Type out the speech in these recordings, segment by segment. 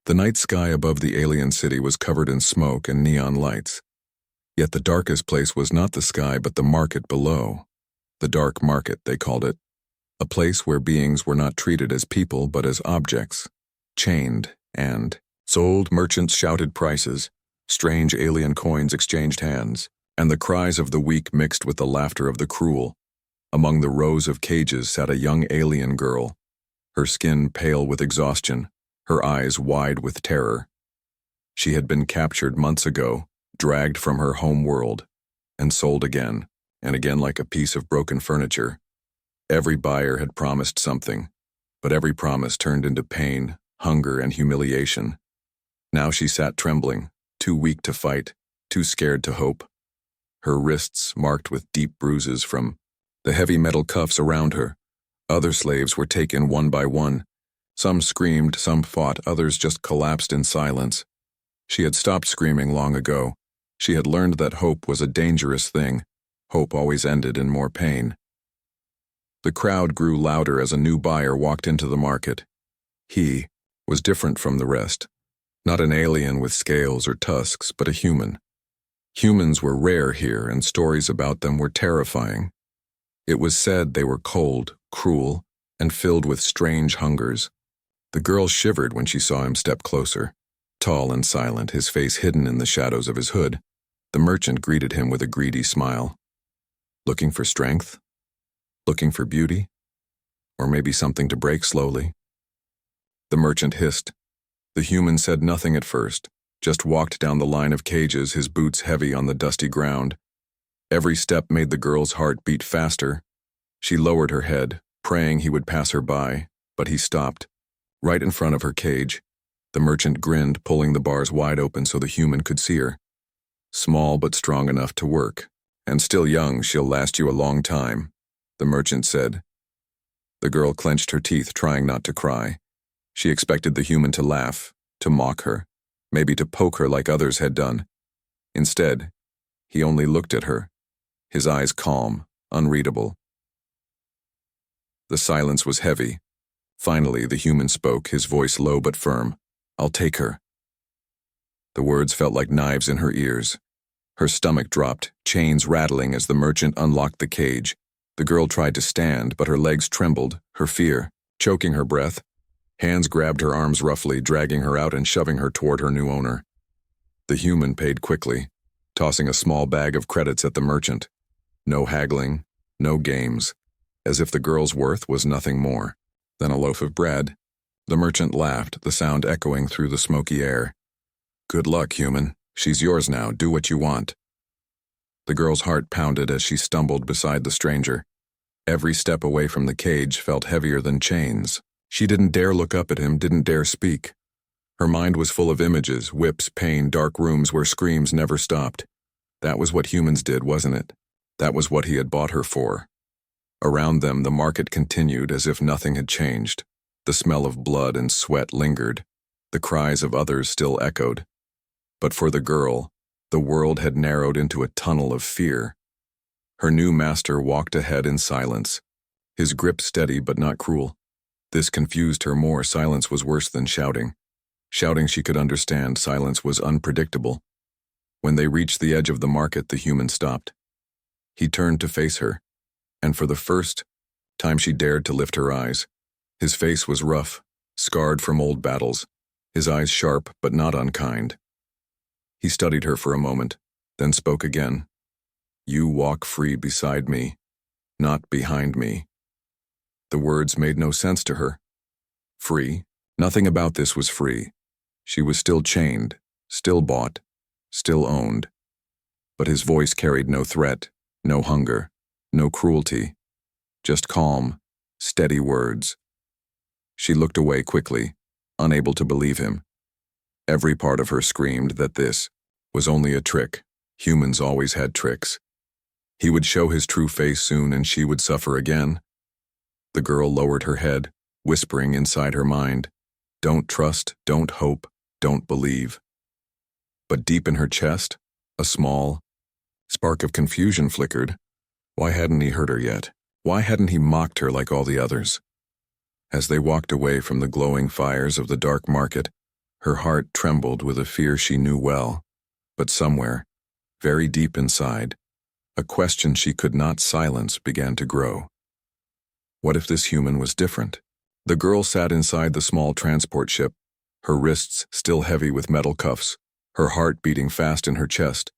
The night sky above the alien city was covered in smoke and neon lights. Yet the darkest place was not the sky but the market below. The dark market, they called it. A place where beings were not treated as people but as objects, chained and sold. Merchants shouted prices, strange alien coins exchanged hands, and the cries of the weak mixed with the laughter of the cruel. Among the rows of cages sat a young alien girl, her skin pale with exhaustion, her eyes wide with terror. She had been captured months ago, dragged from her home world, and sold again, and again like a piece of broken furniture. Every buyer had promised something, but every promise turned into pain, hunger, and humiliation. Now she sat trembling, too weak to fight, too scared to hope. Her wrists marked with deep bruises from the heavy metal cuffs around her. Other slaves were taken one by one. Some screamed, some fought, others just collapsed in silence. She had stopped screaming long ago. She had learned that hope was a dangerous thing. Hope always ended in more pain. The crowd grew louder as a new buyer walked into the market. He was different from the rest. Not an alien with scales or tusks, but a human. Humans were rare here, and stories about them were terrifying. It was said they were cold, cruel, and filled with strange hungers. The girl shivered when she saw him step closer. Tall and silent, his face hidden in the shadows of his hood, the merchant greeted him with a greedy smile. Looking for strength? Looking for beauty? Or maybe something to break slowly? The merchant hissed. The human said nothing at first, just walked down the line of cages, his boots heavy on the dusty ground. Every step made the girl's heart beat faster. She lowered her head, praying he would pass her by, but he stopped, right in front of her cage. The merchant grinned, pulling the bars wide open so the human could see her. Small but strong enough to work, and still young, she'll last you a long time, the merchant said. The girl clenched her teeth, trying not to cry. She expected the human to laugh, to mock her, maybe to poke her like others had done. Instead, he only looked at her, his eyes calm, unreadable. The silence was heavy. Finally, the human spoke, his voice low but firm. "I'll take her." The words felt like knives in her ears. Her stomach dropped, chains rattling as the merchant unlocked the cage. The girl tried to stand, but her legs trembled, her fear, choking her breath. Hands grabbed her arms roughly, dragging her out and shoving her toward her new owner. The human paid quickly, tossing a small bag of credits at the merchant. No haggling, no games, as if the girl's worth was nothing more than a loaf of bread. The merchant laughed, the sound echoing through the smoky air. "Good luck, human. She's yours now. Do what you want." The girl's heart pounded as she stumbled beside the stranger. Every step away from the cage felt heavier than chains. She didn't dare look up at him, didn't dare speak. Her mind was full of images, whips, pain, dark rooms where screams never stopped. That was what humans did, wasn't it? That was what he had bought her for. Around them, the market continued as if nothing had changed. The smell of blood and sweat lingered. The cries of others still echoed. But for the girl, the world had narrowed into a tunnel of fear. Her new master walked ahead in silence, his grip steady but not cruel. This confused her more. Silence was worse than shouting. Shouting she could understand, silence was unpredictable. When they reached the edge of the market, the human stopped. He turned to face her, and for the first time she dared to lift her eyes. His face was rough, scarred from old battles, his eyes sharp but not unkind. He studied her for a moment, then spoke again. "You walk free beside me, not behind me." The words made no sense to her. Free? Nothing about this was free. She was still chained, still bought, still owned. But his voice carried no threat, no hunger, no cruelty. Just calm, steady words. She looked away quickly, unable to believe him. Every part of her screamed that this was only a trick. Humans always had tricks. He would show his true face soon and she would suffer again. The girl lowered her head, whispering inside her mind, "Don't trust, don't hope, don't believe." But deep in her chest, a small spark of confusion flickered. Why hadn't he heard her yet? Why hadn't he mocked her like all the others? As they walked away from the glowing fires of the dark market, Her heart trembled with a fear she knew well, but somewhere, very deep inside, a question she could not silence began to grow. What if this human was different? The girl sat inside the small transport ship, her wrists still heavy with metal cuffs, her heart beating fast in her chest.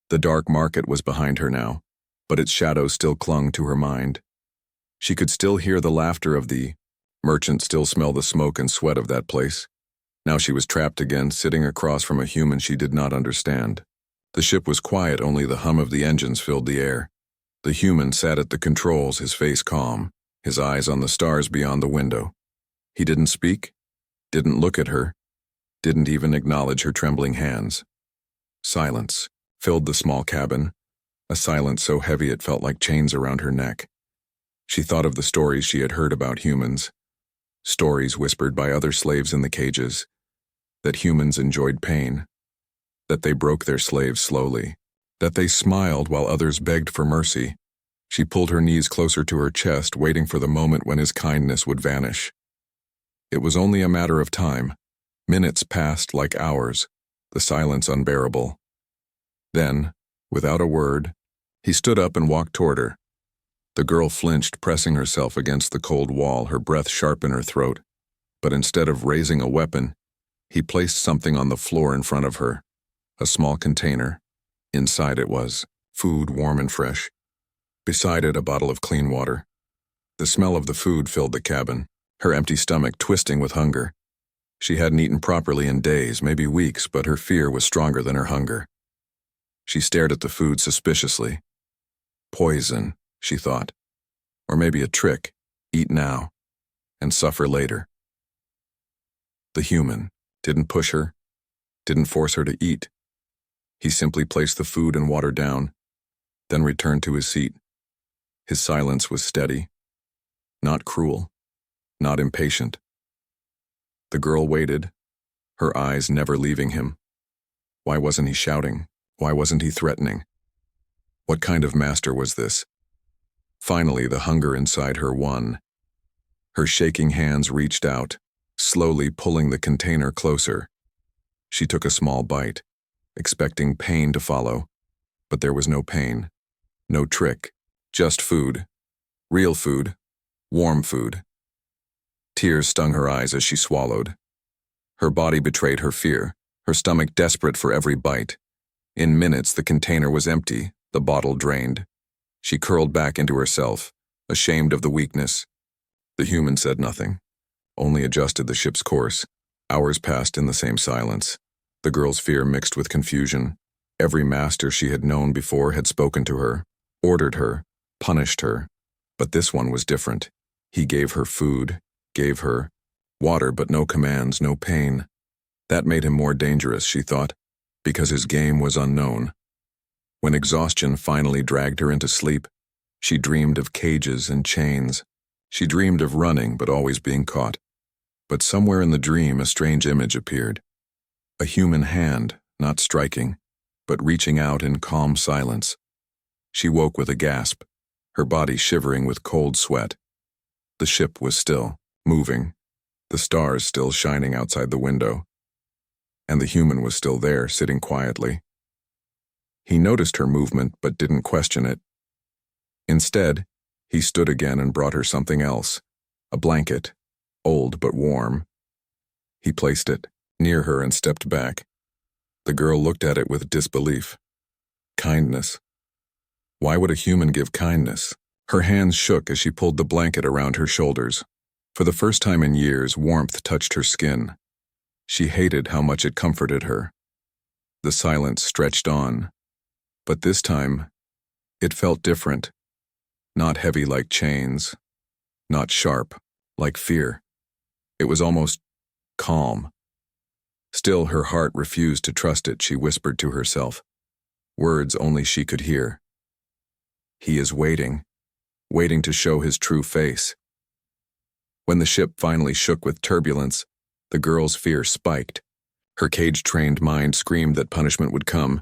The dark market was behind her now, but its shadow still clung to her mind. She could still hear the laughter of the merchant, still smell the smoke and sweat of that place. Now she was trapped again, sitting across from a human she did not understand. The ship was quiet, only the hum of the engines filled the air. The human sat at the controls, his face calm, his eyes on the stars beyond the window. He didn't speak, didn't look at her, didn't even acknowledge her trembling hands. Silence filled the small cabin, a silence so heavy it felt like chains around her neck. She thought of the stories she had heard about humans, stories whispered by other slaves in the cages, that humans enjoyed pain, that they broke their slaves slowly, that they smiled while others begged for mercy. She pulled her knees closer to her chest, waiting for the moment when his kindness would vanish. It was only a matter of time. Minutes passed like hours, the silence unbearable. Then, without a word, he stood up and walked toward her. The girl flinched, pressing herself against the cold wall, her breath sharp in her throat. But instead of raising a weapon, he placed something on the floor in front of her, a small container. Inside it was food, warm and fresh. Beside it, a bottle of clean water. The smell of the food filled the cabin, her empty stomach twisting with hunger. She hadn't eaten properly in days, maybe weeks, but her fear was stronger than her hunger. She stared at the food suspiciously. Poison, she thought. Or maybe a trick. Eat now, and suffer later. The human didn't push her, didn't force her to eat. He simply placed the food and water down, then returned to his seat. His silence was steady, not cruel, not impatient. The girl waited, her eyes never leaving him. Why wasn't he shouting? Why wasn't he threatening? What kind of master was this? Finally, the hunger inside her won. Her shaking hands reached out, slowly pulling the container closer. She took a small bite, expecting pain to follow, but there was no pain, no trick, just food, real food, warm food. Tears stung her eyes as she swallowed. Her body betrayed her fear, her stomach desperate for every bite. In minutes, the container was empty, the bottle drained. She curled back into herself, ashamed of the weakness. The human said nothing, only adjusted the ship's course. Hours passed in the same silence. The girl's fear mixed with confusion. Every master she had known before had spoken to her, ordered her, punished her. But this one was different. He gave her food, gave her water, but no commands, no pain. That made him more dangerous, she thought, because his game was unknown. When exhaustion finally dragged her into sleep, she dreamed of cages and chains. She dreamed of running, but always being caught. But somewhere in the dream, a strange image appeared. A human hand, not striking, but reaching out in calm silence. She woke with a gasp, her body shivering with cold sweat. The ship was still, moving, the stars still shining outside the window. And the human was still there, sitting quietly. He noticed her movement, but didn't question it. Instead, he stood again and brought her something else, a blanket, old but warm. He placed it near her and stepped back. The girl looked at it with disbelief. Kindness. Why would a human give kindness? Her hands shook as she pulled the blanket around her shoulders. For the first time in years, warmth touched her skin. She hated how much it comforted her. The silence stretched on, but this time, it felt different. Not heavy like chains, not sharp like fear. It was almost calm. Still, her heart refused to trust it, she whispered to herself. Words only she could hear. He is waiting, waiting to show his true face. When the ship finally shook with turbulence, the girl's fear spiked. Her cage-trained mind screamed that punishment would come,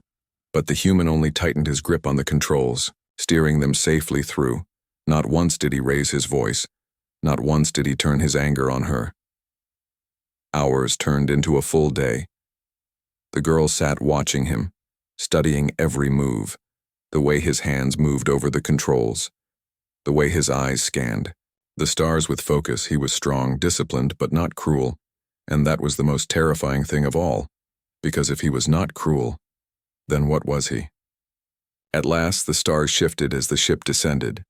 but the human only tightened his grip on the controls, steering them safely through. Not once did he raise his voice. Not once did he turn his anger on her. Hours turned into a full day. The girl sat watching him, studying every move, the way his hands moved over the controls, the way his eyes scanned. The stars with focus. He was strong, disciplined, but not cruel, and that was the most terrifying thing of all, because if he was not cruel, then what was he? At last, the stars shifted as the ship descended.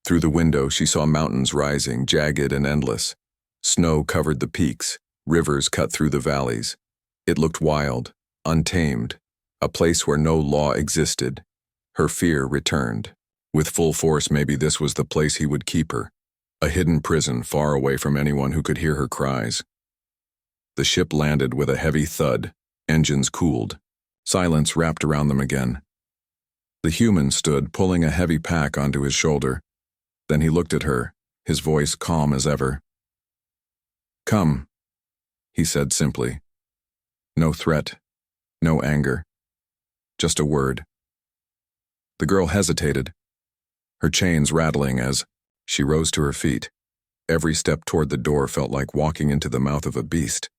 Through the window, she saw mountains rising, jagged and endless. Snow covered the peaks, rivers cut through the valleys. It looked wild, untamed, a place where no law existed. Her fear returned. With full force, maybe this was the place he would keep her, a hidden prison far away from anyone who could hear her cries. The ship landed with a heavy thud, engines cooled. Silence wrapped around them again. The human stood, pulling a heavy pack onto his shoulder. Then he looked at her, his voice calm as ever. "Come," he said simply. No threat, no anger, just a word. The girl hesitated, her chains rattling as she rose to her feet. Every step toward the door felt like walking into the mouth of a beast.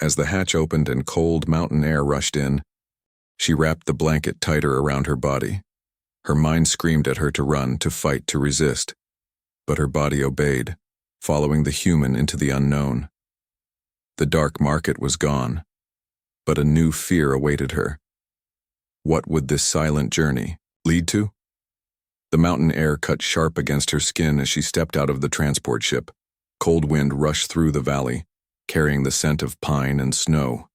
As the hatch opened and cold mountain air rushed in, she wrapped the blanket tighter around her body. Her mind screamed at her to run, to fight, to resist. But her body obeyed, following the human into the unknown. The dark market was gone, but a new fear awaited her. What would this silent journey lead to? The mountain air cut sharp against her skin as she stepped out of the transport ship. Cold wind rushed through the valley, carrying the scent of pine and snow.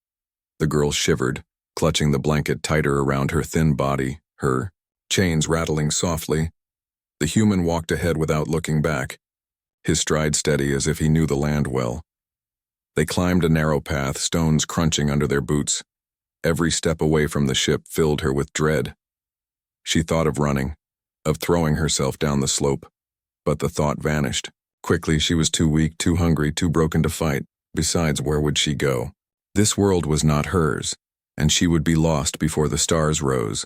The girl shivered, clutching the blanket tighter around her thin body, her chains rattling softly. The human walked ahead without looking back, his stride steady as if he knew the land well. They climbed a narrow path, stones crunching under their boots. Every step away from the ship filled her with dread. She thought of running, of throwing herself down the slope, but the thought vanished. Quickly, she was too weak, too hungry, too broken to fight. Besides, where would she go? This world was not hers, and she would be lost before the stars rose.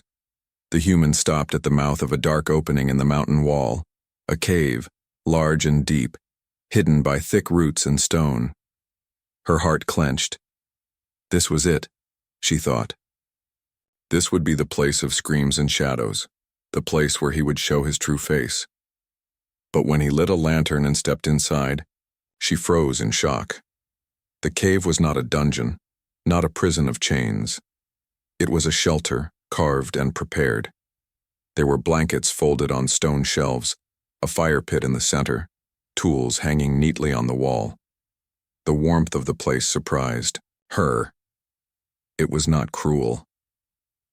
The human stopped at the mouth of a dark opening in the mountain wall, a cave, large and deep, hidden by thick roots and stone. Her heart clenched. This was it, she thought. This would be the place of screams and shadows, the place where he would show his true face. But when he lit a lantern and stepped inside, she froze in shock. The cave was not a dungeon, not a prison of chains. It was a shelter, carved and prepared. There were blankets folded on stone shelves, a fire pit in the center, tools hanging neatly on the wall. The warmth of the place surprised her. It was not cruel.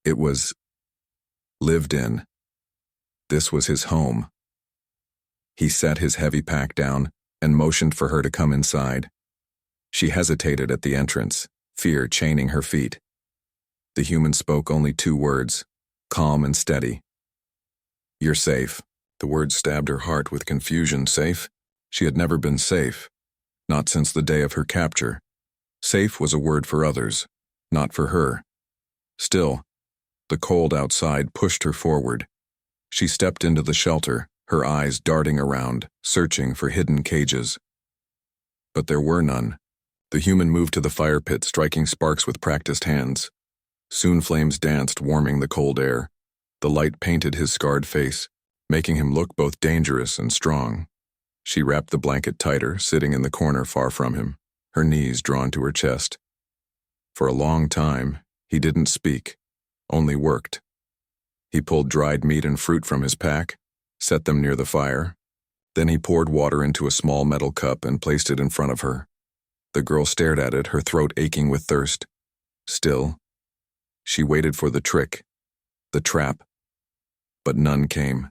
It was lived in. This was his home. He set his heavy pack down and motioned for her to come inside. She hesitated at the entrance, fear chaining her feet. The human spoke only 2 words, calm and steady. "You're safe." The words stabbed her heart with confusion. Safe? She had never been safe, not since the day of her capture. Safe was a word for others, not for her. Still, the cold outside pushed her forward. She stepped into the shelter, her eyes darting around, searching for hidden cages. But there were none. The human moved to the fire pit, striking sparks with practiced hands. Soon flames danced, warming the cold air. The light painted his scarred face, making him look both dangerous and strong. She wrapped the blanket tighter, sitting in the corner far from him, her knees drawn to her chest. For a long time, he didn't speak, only worked. He pulled dried meat and fruit from his pack, set them near the fire. Then he poured water into a small metal cup and placed it in front of her. The girl stared at it, her throat aching with thirst. Still, she waited for the trick, the trap. But none came.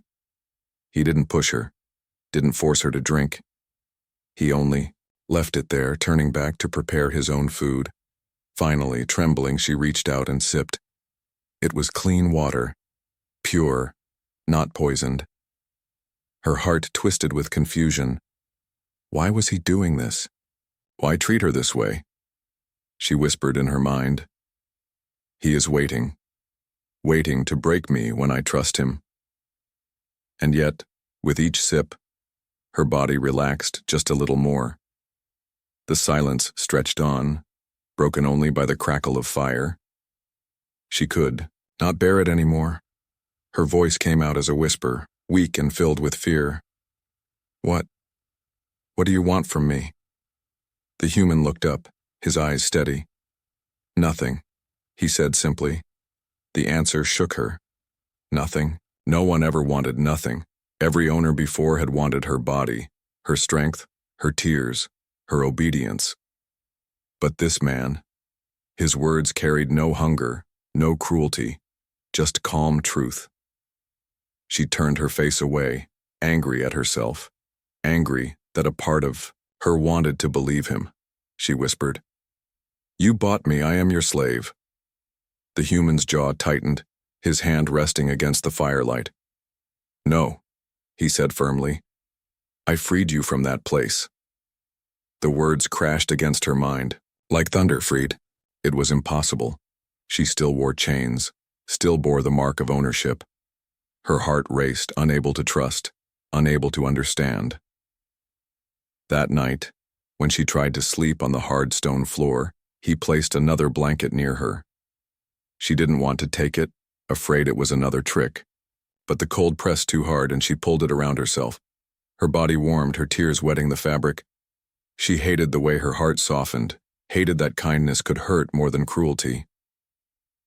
He didn't push her, didn't force her to drink. He only left it there, turning back to prepare his own food. Finally, trembling, she reached out and sipped. It was clean water, pure, not poisoned. Her heart twisted with confusion. Why was he doing this? Why treat her this way? She whispered in her mind. He is waiting to break me when I trust him. And yet, with each sip, her body relaxed just a little more. The silence stretched on, broken only by the crackle of fire. She could not bear it anymore. Her voice came out as a whisper, weak and filled with fear. What do you want from me? The human looked up, his eyes steady. Nothing, he said simply. The answer shook her. Nothing. No one ever wanted nothing. Every owner before had wanted her body, her strength, her tears, her obedience. But this man, his words carried no hunger, no cruelty, just calm truth. She turned her face away, angry at herself, angry that a part of her wanted to believe him. She whispered, "You bought me, I am your slave." The human's jaw tightened, his hand resting against the firelight. "No," he said firmly. "I freed you from that place." The words crashed against her mind. Like thunder, freed. It was impossible. She still wore chains, still bore the mark of ownership. Her heart raced, unable to trust, unable to understand. That night, when she tried to sleep on the hard stone floor, he placed another blanket near her. She didn't want to take it, afraid it was another trick. But the cold pressed too hard and she pulled it around herself. Her body warmed, her tears wetting the fabric. She hated the way her heart softened, hated that kindness could hurt more than cruelty.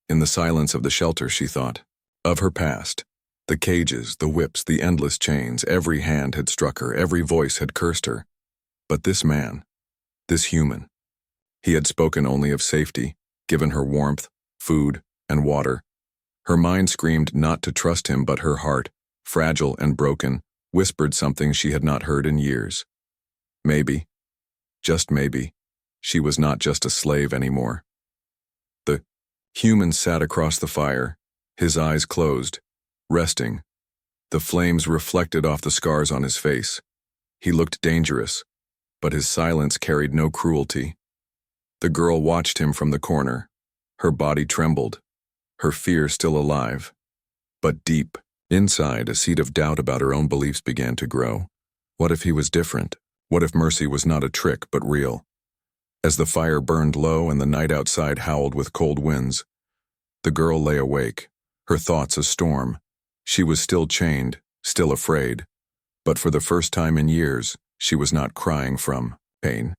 In the silence of the shelter, she thought of her past. The cages, the whips, the endless chains, every hand had struck her, every voice had cursed her. But this man, this human, he had spoken only of safety, given her warmth, food, and water. Her mind screamed not to trust him, but her heart, fragile and broken, whispered something she had not heard in years. Maybe, just maybe, she was not just a slave anymore. The human sat across the fire, his eyes closed, resting. The flames reflected off the scars on his face. He looked dangerous, but his silence carried no cruelty. The girl watched him from the corner. Her body trembled, her fear still alive. But deep, inside, a seed of doubt about her own beliefs began to grow. What if he was different? What if mercy was not a trick, but real? As the fire burned low and the night outside howled with cold winds, the girl lay awake, her thoughts a storm. She was still chained, still afraid. But for the first time in years, she was not crying from pain.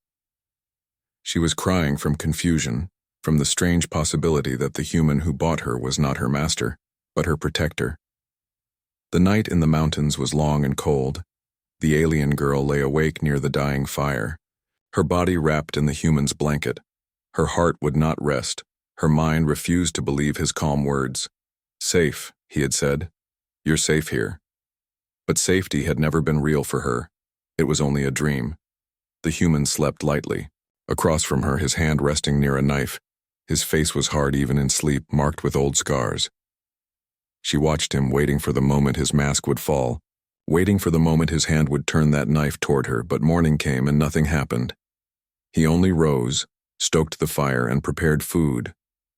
She was crying from confusion, from the strange possibility that the human who bought her was not her master, but her protector. The night in the mountains was long and cold. The alien girl lay awake near the dying fire, her body wrapped in the human's blanket. Her heart would not rest. Her mind refused to believe his calm words. "Safe," he had said. "You're safe here." But safety had never been real for her. It was only a dream. The human slept lightly. Across from her, his hand resting near a knife. His face was hard even in sleep, marked with old scars. She watched him, waiting for the moment his mask would fall, waiting for the moment his hand would turn that knife toward her, but morning came and nothing happened. He only rose, stoked the fire, and prepared food.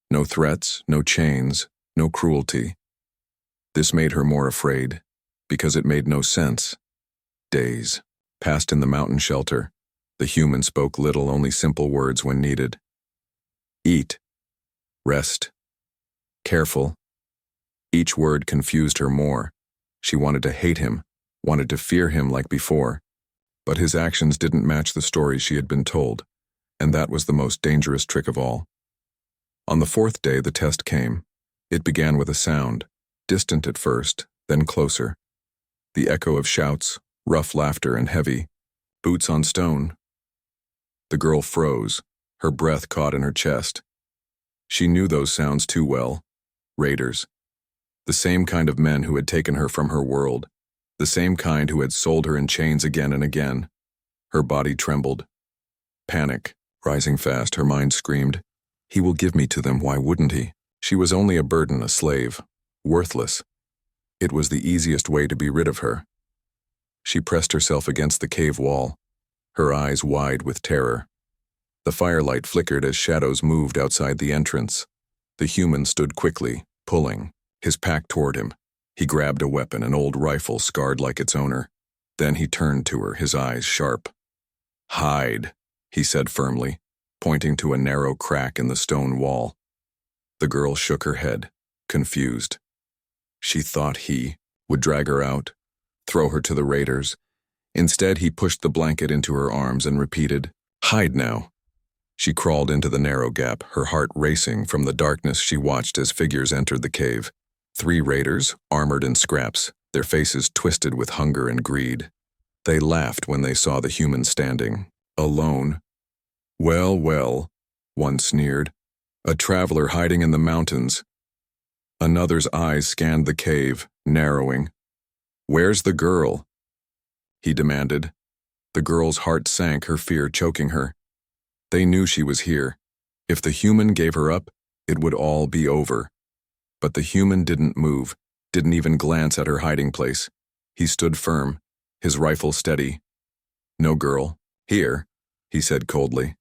No threats, no chains, no cruelty. This made her more afraid, because it made no sense. Days passed in the mountain shelter. The human spoke little, only simple words when needed. Eat. Rest. Careful. Each word confused her more. She wanted to hate him, wanted to fear him like before. But his actions didn't match the stories she had been told, and that was the most dangerous trick of all. On the fourth day, the test came. It began with a sound, distant at first, then closer. The echo of shouts, rough laughter, and heavy boots on stone. The girl froze, her breath caught in her chest. She knew those sounds too well. Raiders. The same kind of men who had taken her from her world. The same kind who had sold her in chains again and again. Her body trembled. Panic, rising fast, her mind screamed, "He will give me to them, why wouldn't he?" She was only a burden, a slave, worthless. It was the easiest way to be rid of her. She pressed herself against the cave wall, her eyes wide with terror. The firelight flickered as shadows moved outside the entrance. The human stood quickly, pulling, his pack toward him. He grabbed a weapon, an old rifle scarred like its owner. Then he turned to her, his eyes sharp. "Hide," he said firmly, pointing to a narrow crack in the stone wall. The girl shook her head, confused. She thought he would drag her out, throw her to the raiders. Instead, he pushed the blanket into her arms and repeated, "Hide now." She crawled into the narrow gap, her heart racing from the darkness she watched as figures entered the cave. 3 raiders, armored in scraps, their faces twisted with hunger and greed. They laughed when they saw the human standing, alone. "Well, well," one sneered. "A traveler hiding in the mountains." Another's eyes scanned the cave, narrowing. "Where's the girl?" he demanded. The girl's heart sank, her fear choking her. They knew she was here. If the human gave her up, it would all be over. But the human didn't move, didn't even glance at her hiding place. He stood firm, his rifle steady. "No girl. Here," he said coldly.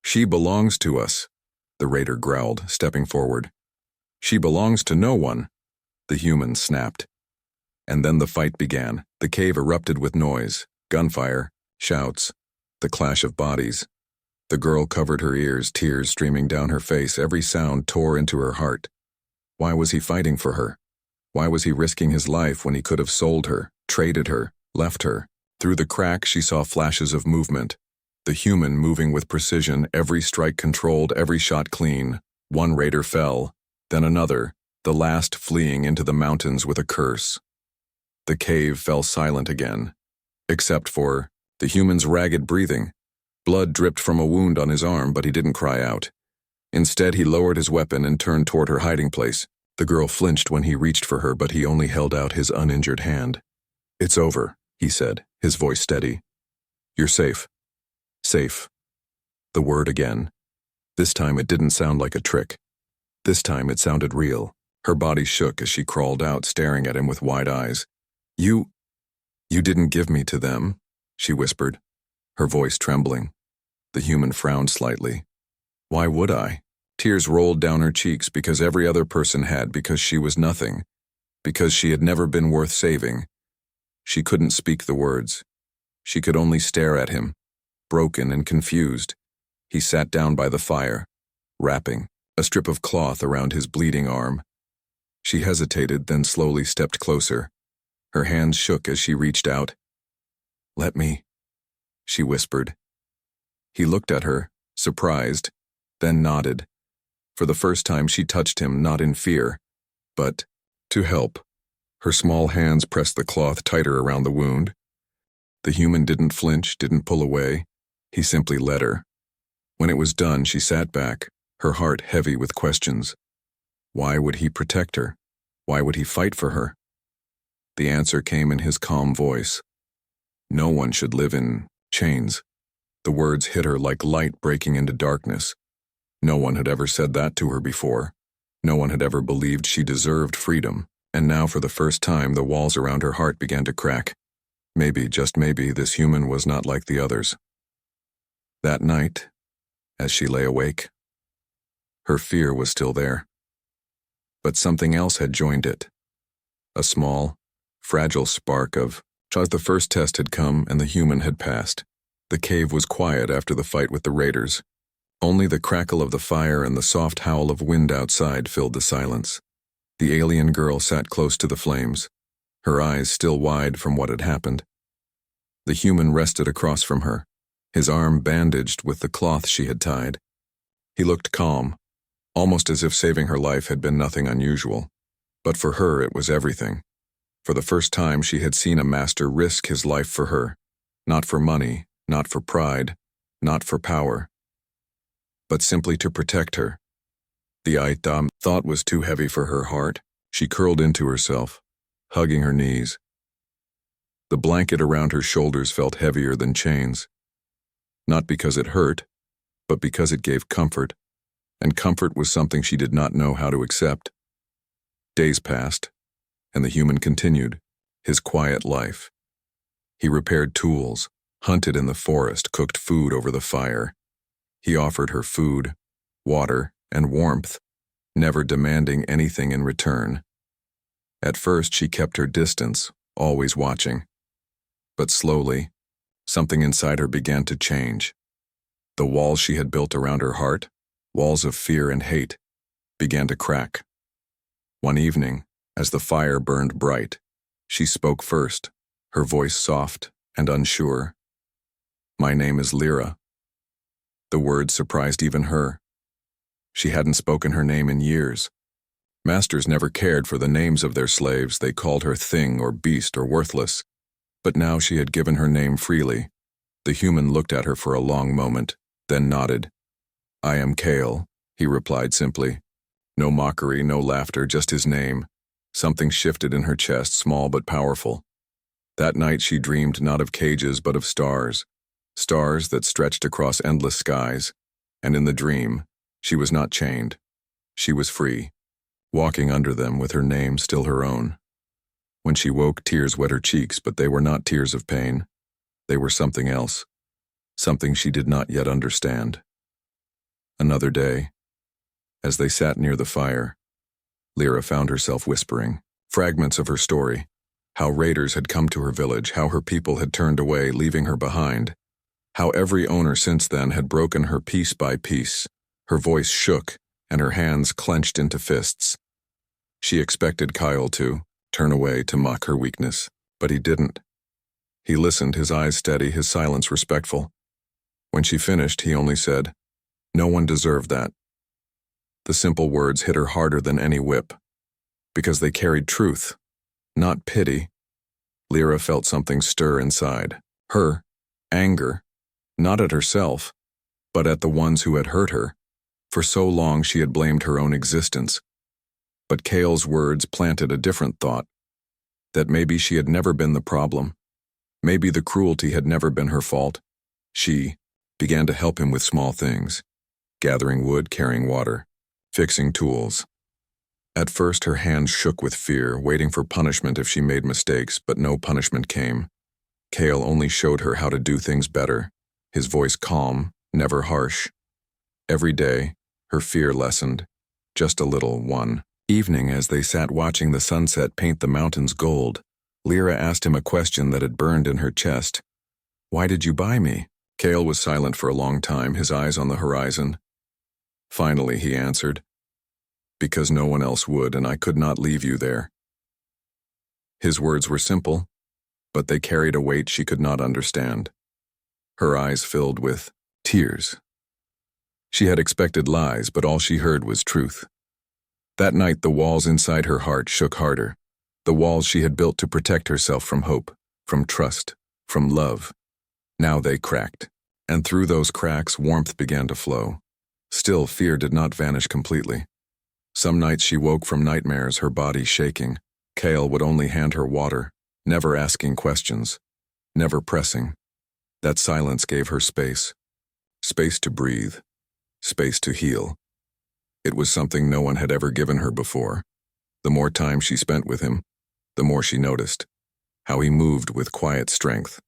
"She belongs to us," the raider growled, stepping forward. "She belongs to no one," the human snapped. And then the fight began. The cave erupted with noise, gunfire, shouts, the clash of bodies. The girl covered her ears, tears streaming down her face. Every sound tore into her heart. Why was he fighting for her? Why was he risking his life when he could have sold her, traded her, left her? Through the crack, she saw flashes of movement. The human moving with precision, every strike controlled, every shot clean. One raider fell, then another, the last fleeing into the mountains with a curse. The cave fell silent again, except for the human's ragged breathing. Blood dripped from a wound on his arm, but he didn't cry out. Instead, he lowered his weapon and turned toward her hiding place. The girl flinched when he reached for her, but he only held out his uninjured hand. "It's over," he said, his voice steady. "You're safe." Safe. The word again. This time it didn't sound like a trick. This time it sounded real. Her body shook as she crawled out, staring at him with wide eyes. You didn't give me to them," she whispered, her voice trembling. The human frowned slightly. "Why would I?" Tears rolled down her cheeks because every other person had, because she was nothing, because she had never been worth saving. She couldn't speak the words. She could only stare at him, broken and confused. He sat down by the fire, wrapping a strip of cloth around his bleeding arm. She hesitated, then slowly stepped closer. Her hands shook as she reached out. "Let me," she whispered. He looked at her, surprised, then nodded. For the first time she touched him, not in fear, but to help. Her small hands pressed the cloth tighter around the wound. The human didn't flinch, didn't pull away. He simply let her. When it was done, she sat back, her heart heavy with questions. Why would he protect her? Why would he fight for her? The answer came in his calm voice. No one should live in chains. The words hit her like light breaking into darkness. No one had ever said that to her before. No one had ever believed she deserved freedom, and now for the first time the walls around her heart began to crack. Maybe, just maybe, this human was not like the others. That night, as she lay awake, her fear was still there. But something else had joined it. A small, fragile spark of, as the first test had come and the human had passed. The cave was quiet after the fight with the raiders. Only the crackle of the fire and the soft howl of wind outside filled the silence. The alien girl sat close to the flames, her eyes still wide from what had happened. The human rested across from her, his arm bandaged with the cloth she had tied. He looked calm, almost as if saving her life had been nothing unusual. But for her it was everything. For the first time she had seen a master risk his life for her, not for money, not for pride, not for power, but simply to protect her. The thought was too heavy for her heart. She curled into herself, hugging her knees. The blanket around her shoulders felt heavier than chains. Not because it hurt, but because it gave comfort, and comfort was something she did not know how to accept. Days passed, and the human continued, his quiet life. He repaired tools, hunted in the forest, cooked food over the fire. He offered her food, water, and warmth, never demanding anything in return. At first she kept her distance, always watching. But slowly, something inside her began to change. The walls she had built around her heart, walls of fear and hate, began to crack. One evening, as the fire burned bright, she spoke first, her voice soft and unsure. "My name is Lyra." The word surprised even her. She hadn't spoken her name in years. Masters never cared for the names of their slaves. They called her thing or beast or worthless. But now she had given her name freely. The human looked at her for a long moment, then nodded. "I am Kale," he replied simply. No mockery, no laughter, just his name. Something shifted in her chest, small but powerful. That night she dreamed not of cages but of stars. Stars that stretched across endless skies. And in the dream, she was not chained. She was free, walking under them with her name still her own. When she woke, tears wet her cheeks, but they were not tears of pain. They were something else, something she did not yet understand. Another day, as they sat near the fire, Lyra found herself whispering fragments of her story, how raiders had come to her village, how her people had turned away, leaving her behind, how every owner since then had broken her piece by piece. Her voice shook, and her hands clenched into fists. She expected Kyle to turn away, to mock her weakness, but he didn't. He listened, his eyes steady, his silence respectful. When she finished, he only said, "No one deserved that." The simple words hit her harder than any whip, because they carried truth, not pity. Lyra felt something stir inside. Her anger, not at herself, but at the ones who had hurt her. For so long she had blamed her own existence. But Kale's words planted a different thought, that maybe she had never been the problem. Maybe the cruelty had never been her fault. She began to help him with small things, gathering wood, carrying water, fixing tools. At first her hands shook with fear, waiting for punishment if she made mistakes, but no punishment came. Kale only showed her how to do things better, his voice calm, never harsh. Every day, her fear lessened, just a little. One evening, as they sat watching the sunset paint the mountains gold, Lyra asked him a question that had burned in her chest. "Why did you buy me?" Kale was silent for a long time, his eyes on the horizon. Finally, he answered, "Because no one else would, and I could not leave you there." His words were simple, but they carried a weight she could not understand. Her eyes filled with tears. She had expected lies, but all she heard was truth. That night, the walls inside her heart shook harder. The walls she had built to protect herself from hope, from trust, from love. Now they cracked, and through those cracks, warmth began to flow. Still, fear did not vanish completely. Some nights she woke from nightmares, her body shaking. Kale would only hand her water, never asking questions, never pressing. That silence gave her space. Space to breathe, space to heal. It was something no one had ever given her before. The more time she spent with him, the more she noticed how he moved with quiet strength,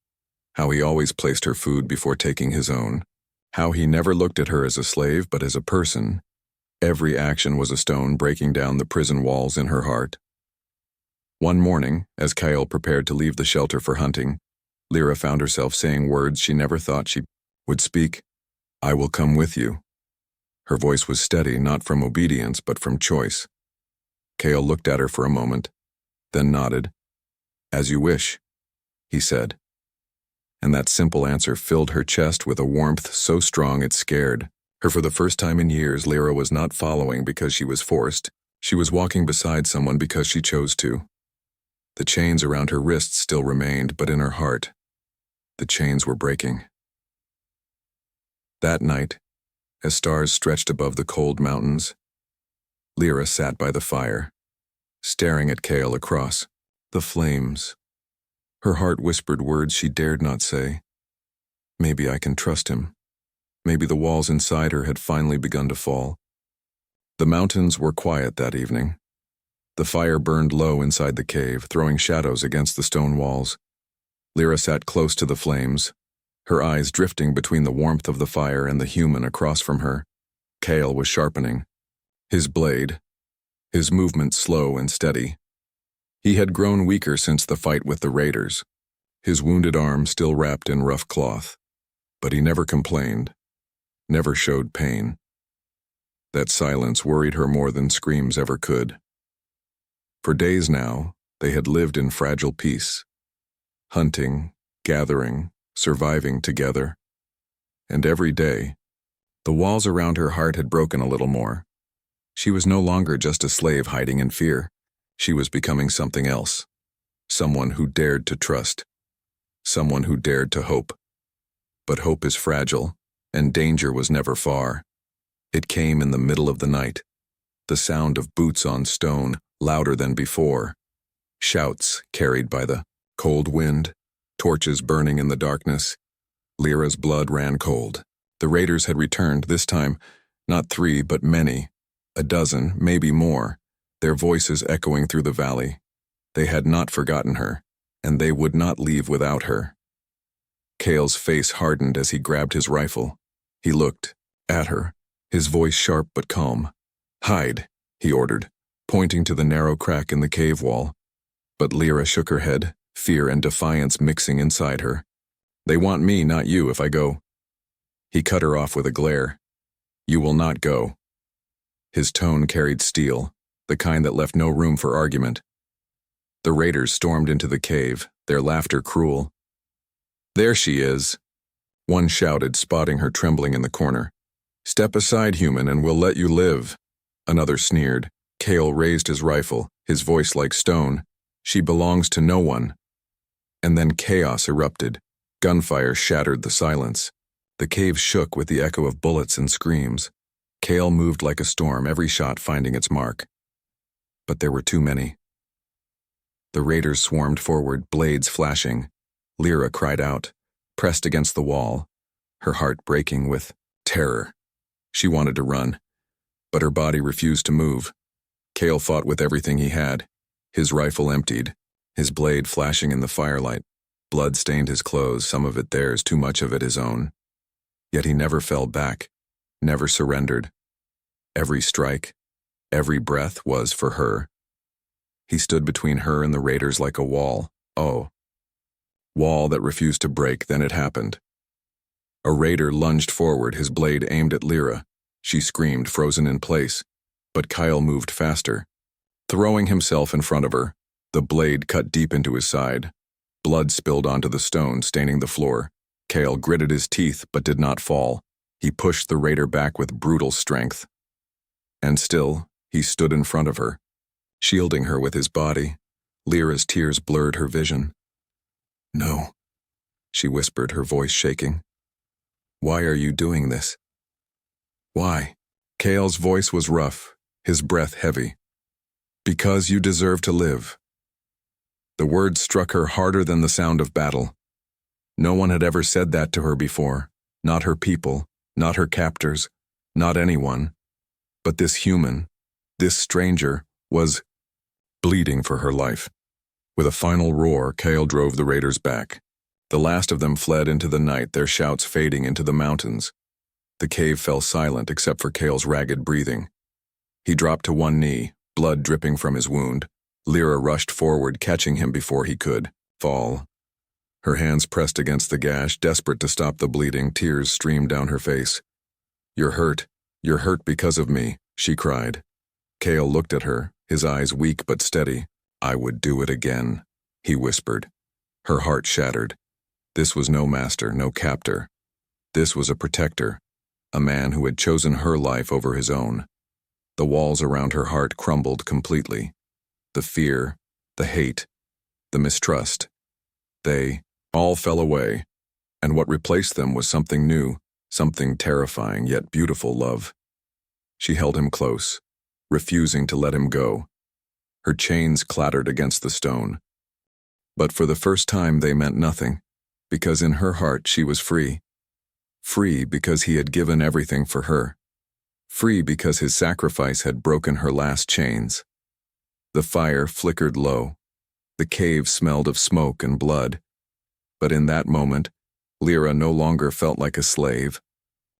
how he always placed her food before taking his own, how he never looked at her as a slave but as a person. Every action was a stone breaking down the prison walls in her heart. One morning, as Kyle prepared to leave the shelter for hunting, Lyra found herself saying words she never thought she would speak. "I will come with you." Her voice was steady, not from obedience, but from choice. Kale looked at her for a moment, then nodded. "As you wish," he said. And that simple answer filled her chest with a warmth so strong it scared her. For the first time in years, Lyra was not following because she was forced. She was walking beside someone because she chose to. The chains around her wrists still remained, but in her heart, the chains were breaking. That night, as stars stretched above the cold mountains, Lyra sat by the fire, staring at Kale across the flames. Her heart whispered words she dared not say. Maybe I can trust him. Maybe the walls inside her had finally begun to fall. The mountains were quiet that evening. The fire burned low inside the cave, throwing shadows against the stone walls. Lyra sat close to the flames, her eyes drifting between the warmth of the fire and the human across from her. Kale was sharpening his blade, his movement slow and steady. He had grown weaker since the fight with the raiders, his wounded arm still wrapped in rough cloth. But he never complained. never showed pain. That silence worried her more than screams ever could. For days now, they had lived in fragile peace, hunting, gathering, surviving together. And every day, the walls around her heart had broken a little more. She was no longer just a slave hiding in fear. She was becoming something else. Someone who dared to trust. Someone who dared to hope. But hope is fragile, and danger was never far. It came in the middle of the night. The sound of boots on stone, louder than before. Shouts carried by the cold wind, torches burning in the darkness. Lyra's blood ran cold. The raiders had returned, this time, not 3, but many. A dozen, maybe more, their voices echoing through the valley. They had not forgotten her, and they would not leave without her. Cale's face hardened as he grabbed his rifle. He looked at her, his voice sharp but calm. "Hide," he ordered, pointing to the narrow crack in the cave wall. But Lyra shook her head, fear and defiance mixing inside her. "They want me, not you, if I go." He cut her off with a glare. "You will not go." His tone carried steel, the kind that left no room for argument. The raiders stormed into the cave, their laughter cruel. "There she is," one shouted, spotting her trembling in the corner. "Step aside, human, and we'll let you live." Another sneered. Cale raised his rifle, his voice like stone. "She belongs to no one." And then chaos erupted. Gunfire shattered the silence. The cave shook with the echo of bullets and screams. Cale moved like a storm, every shot finding its mark. But there were too many. The raiders swarmed forward, blades flashing. Lyra cried out, pressed against the wall, her heart breaking with terror. She wanted to run, but her body refused to move. Cale fought with everything he had, his rifle emptied, his blade flashing in the firelight. Blood stained his clothes, some of it theirs, too much of it his own. Yet he never fell back, never surrendered. Every strike, every breath was for her. He stood between her and the raiders like a wall. Oh, wall that refused to break. Then it happened. A raider lunged forward, his blade aimed at Lyra. She screamed, frozen in place. But Kyle moved faster. Throwing himself in front of her, the blade cut deep into his side. Blood spilled onto the stone, staining the floor. Cale gritted his teeth but did not fall. He pushed the raider back with brutal strength. And still, he stood in front of her, shielding her with his body. Lyra's tears blurred her vision. "No," she whispered, her voice shaking. "Why are you doing this? Why?" Cale's voice was rough, his breath heavy. "Because you deserve to live." The words struck her harder than the sound of battle. No one had ever said that to her before, not her people, not her captors, not anyone. But this human, this stranger, was bleeding for her life. With a final roar, Cale drove the raiders back. The last of them fled into the night, their shouts fading into the mountains. The cave fell silent except for Cale's ragged breathing. He dropped to one knee, blood dripping from his wound. Lyra rushed forward, catching him before he could fall. Her hands pressed against the gash, desperate to stop the bleeding. Tears streamed down her face. You're hurt because of me," she cried. Cale looked at her, his eyes weak but steady. "I would do it again," he whispered. Her heart shattered. This was no master, no captor. This was a protector, a man who had chosen her life over his own. The walls around her heart crumbled completely. The fear, the hate, the mistrust. They all fell away, and what replaced them was something new, something terrifying yet beautiful: love. She held him close, refusing to let him go. Her chains clattered against the stone. But for the first time they meant nothing, because in her heart she was free. Free because he had given everything for her. Free because his sacrifice had broken her last chains. The fire flickered low. The cave smelled of smoke and blood. But in that moment, Lyra no longer felt like a slave.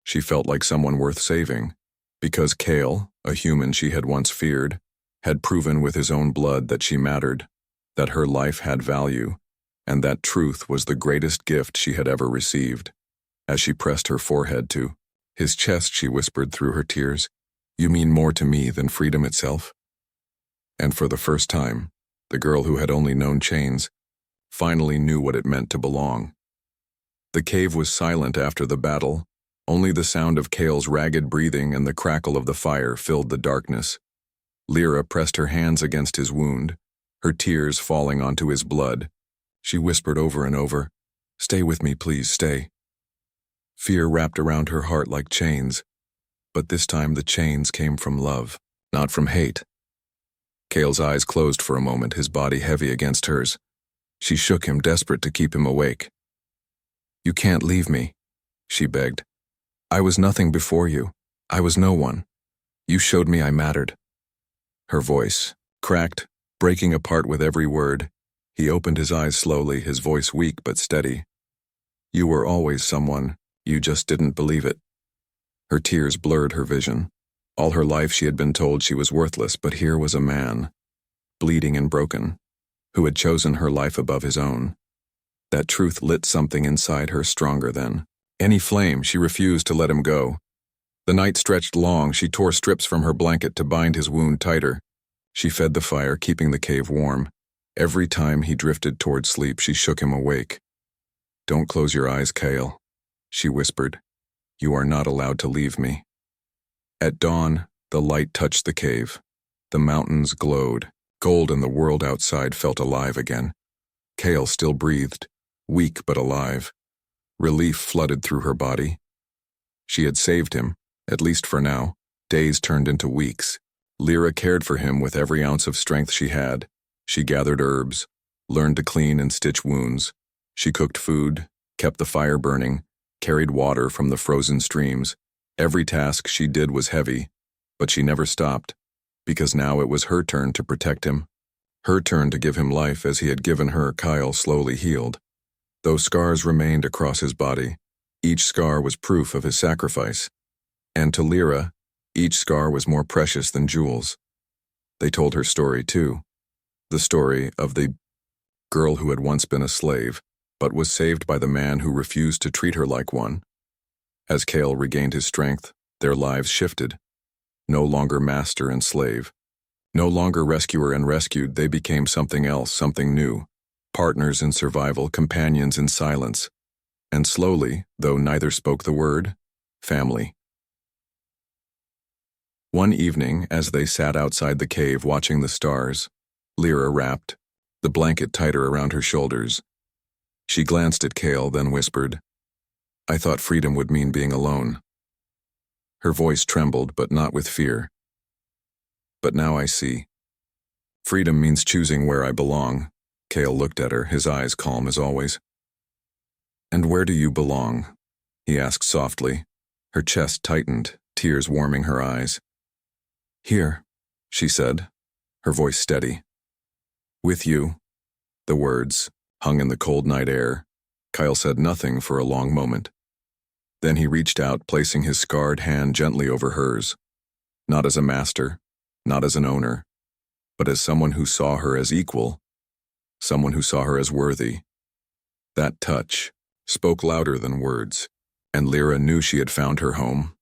She felt like someone worth saving, because Cale, a human she had once feared, had proven with his own blood that she mattered, that her life had value, and that truth was the greatest gift she had ever received. As she pressed her forehead to His chest, she whispered through her tears. You mean more to me than freedom itself? And for the first time, the girl who had only known chains finally knew what it meant to belong. The cave was silent after the battle. Only the sound of Cale's ragged breathing and the crackle of the fire filled the darkness. Lyra pressed her hands against his wound, her tears falling onto his blood. She whispered over and over, "Stay with me, please, stay." Fear wrapped around her heart like chains, but this time the chains came from love, not from hate. Cale's eyes closed for a moment, his body heavy against hers. She shook him, desperate to keep him awake. "You can't leave me," she begged. "I was nothing before you. I was no one. You showed me I mattered." Her voice cracked, breaking apart with every word. He opened his eyes slowly, his voice weak but steady. "You were always someone. You just didn't believe it." Her tears blurred her vision. All her life she had been told she was worthless, but here was a man, bleeding and broken, who had chosen her life above his own. That truth lit something inside her stronger than any flame. She refused to let him go. The night stretched long. She tore strips from her blanket to bind his wound tighter. She fed the fire, keeping the cave warm. Every time he drifted toward sleep, she shook him awake. "Don't close your eyes, Cale," she whispered. "You are not allowed to leave me." At dawn, the light touched the cave. The mountains glowed gold, and the world outside felt alive again. Cale still breathed, weak but alive. Relief flooded through her body. She had saved him, at least for now. Days turned into weeks. Lyra cared for him with every ounce of strength she had. She gathered herbs, learned to clean and stitch wounds. She cooked food, kept the fire burning, carried water from the frozen streams. Every task she did was heavy, but she never stopped, because now it was her turn to protect him. Her turn to give him life as he had given her. Kyle slowly healed. Though scars remained across his body, each scar was proof of his sacrifice. And to Lyra, each scar was more precious than jewels. They told her story too. The story of the girl who had once been a slave, but was saved by the man who refused to treat her like one. As Cale regained his strength, their lives shifted. No longer master and slave. No longer rescuer and rescued, they became something else, something new. Partners in survival, companions in silence. And slowly, though neither spoke the word, family. One evening, as they sat outside the cave watching the stars, Lyra wrapped the blanket tighter around her shoulders. She glanced at Cale, then whispered, "I thought freedom would mean being alone." Her voice trembled, but not with fear. "But now I see. Freedom means choosing where I belong." Cale looked at her, his eyes calm as always. "And where do you belong?" he asked softly. Her chest tightened, tears warming her eyes. "Here," she said, her voice steady. "With you." The words hung in the cold night air. Kyle said nothing for a long moment. Then he reached out, placing his scarred hand gently over hers. Not as a master, not as an owner, but as someone who saw her as equal, someone who saw her as worthy. That touch spoke louder than words, and Lyra knew she had found her home.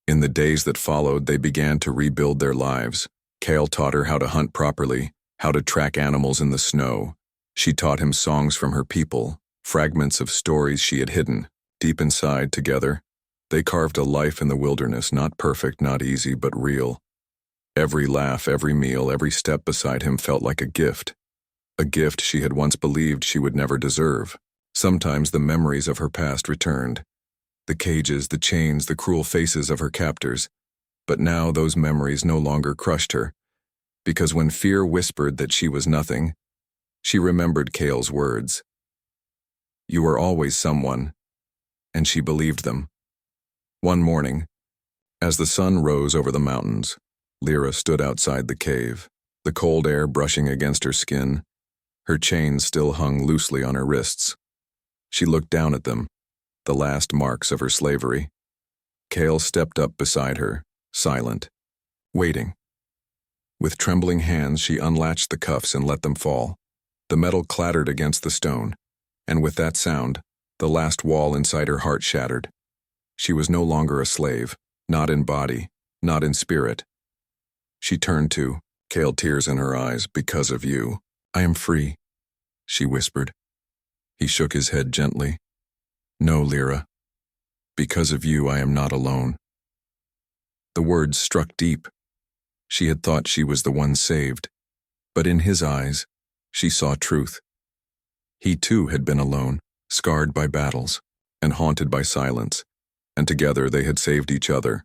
In the days that followed, they began to rebuild their lives. Cale taught her how to hunt properly, how to track animals in the snow. She taught him songs from her people, fragments of stories she had hidden. Deep inside, together, they carved a life in the wilderness, not perfect, not easy, but real. Every laugh, every meal, every step beside him felt like a gift she had once believed she would never deserve. Sometimes the memories of her past returned. The cages, the chains, the cruel faces of her captors. But now those memories no longer crushed her, because when fear whispered that she was nothing, she remembered Cale's words. "You were always someone," and she believed them. One morning, as the sun rose over the mountains, Lyra stood outside the cave, the cold air brushing against her skin. Her chains still hung loosely on her wrists. She looked down at them, the last marks of her slavery. Cale stepped up beside her, silent, waiting. With trembling hands, she unlatched the cuffs and let them fall. The metal clattered against the stone, and with that sound, the last wall inside her heart shattered. She was no longer a slave, not in body, not in spirit. She turned to, Kale, tears in her eyes, because of you. I am free, she whispered. He shook his head gently. No, Lyra. Because of you, I am not alone. The words struck deep. She had thought she was the one saved, but in his eyes, she saw truth. He too had been alone, scarred by battles, and haunted by silence, and together they had saved each other.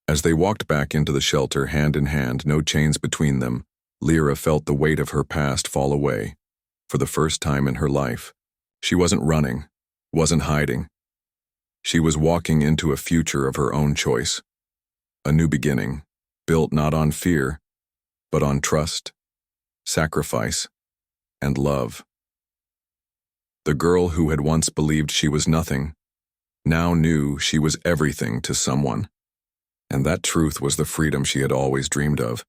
As they walked back into the shelter hand in hand, no chains between them, Lyra felt the weight of her past fall away. For the first time in her life, she wasn't running, wasn't hiding. She was walking into a future of her own choice. A new beginning, built not on fear, but on trust, sacrifice, and love. The girl who had once believed she was nothing, now knew she was everything to someone. And that truth was the freedom she had always dreamed of.